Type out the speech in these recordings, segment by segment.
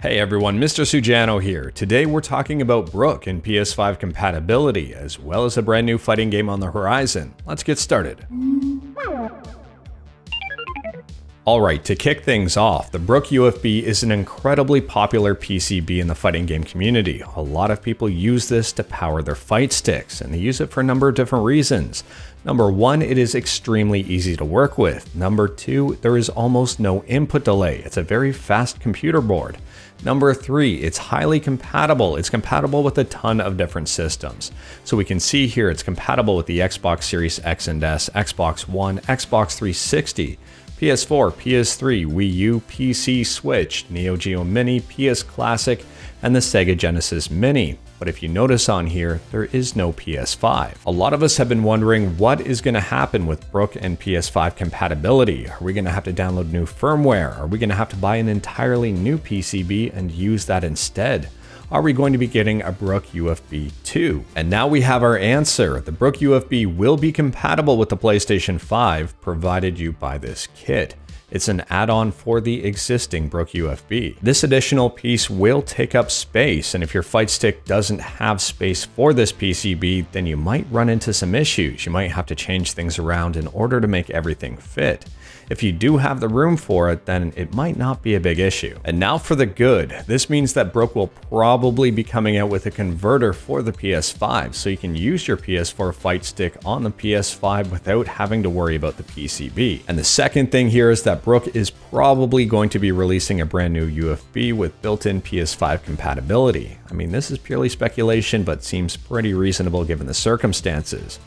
Hey everyone, Mr. Sujano here. Today we're talking about Brook and PS5 compatibility, as well as a brand new fighting game on the horizon. Let's get started. Alright, to kick things off, the Brook UFB is an incredibly popular PCB in the fighting game community. A lot of people use this to power their fight sticks, and they use it for a number of different reasons. Number one, it is extremely easy to work with. Number two, there is almost no input delay. It's a very fast computer board. Number three, it's highly compatible. It's compatible with a ton of different systems. So we can see here it's compatible with the Xbox Series X and S, Xbox One, Xbox 360, PS4, PS3, Wii U, PC, Switch, Neo Geo Mini, PS Classic, and the Sega Genesis Mini. But if you notice on here, there is no PS5. A lot of us have been wondering what is going to happen with Brook and PS5 compatibility. Are we going to have to download new firmware? Are we going to have to buy an entirely new PCB and use that instead? Are we going to be getting a Brook UFB 2? And now we have our answer. The Brook UFB will be compatible with the PlayStation 5, provided you buy this kit. It's an add-on for the existing Brook UFB. This additional piece will take up space, and if your fight stick doesn't have space for this PCB, then you might run into some issues. You might have to change things around in order to make everything fit. If you do have the room for it, then it might not be a big issue. And now for the good. This means that Brook will probably be coming out with a converter for the PS5, so you can use your PS4 fight stick on the PS5 without having to worry about the PCB. And the second thing here is that Brook is probably going to be releasing a brand new UFB with built-in PS5 compatibility. I mean, this is purely speculation, but seems pretty reasonable given the circumstances.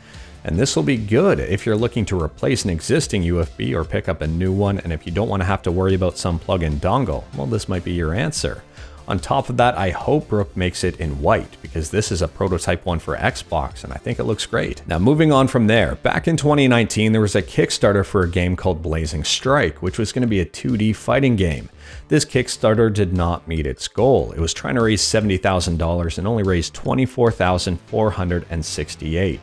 And this will be good if you're looking to replace an existing UFB or pick up a new one, and if you don't want to have to worry about some plug-in dongle, well, this might be your answer. On top of that, I hope Brook makes it in white, because this is a prototype one for Xbox, and I think it looks great. Now moving on from there, back in 2019, there was a Kickstarter for a game called Blazing Strike, which was going to be a 2D fighting game. This Kickstarter did not meet its goal. It was trying to raise $70,000 and only raised $24,468.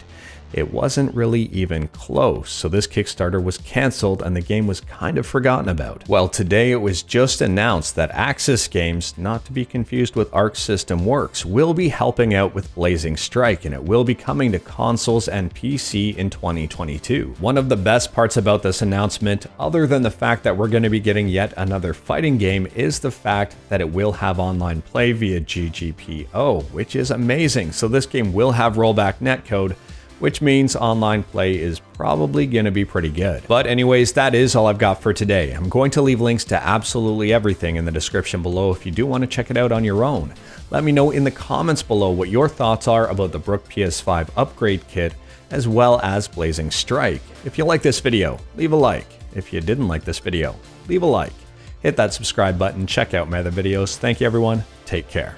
It wasn't really even close, so this Kickstarter was cancelled and the game was kind of forgotten about. Well, today it was just announced that AKSYS Games, not to be confused with Arc System Works, will be helping out with Blazing Strike, and it will be coming to consoles and PC in 2022. One of the best parts about this announcement, other than the fact that we're going to be getting yet another fighting game, is the fact that it will have online play via GGPO, which is amazing. So this game will have rollback netcode, which means online play is probably going to be pretty good. But anyways, that is all I've got for today. I'm going to leave links to absolutely everything in the description below if you do want to check it out on your own. Let me know in the comments below what your thoughts are about the Brook PS5 Upgrade Kit, as well as Blazing Strike. If you like this video, leave a like. If you didn't like this video, leave a like. Hit that subscribe button, check out my other videos. Thank you everyone, take care.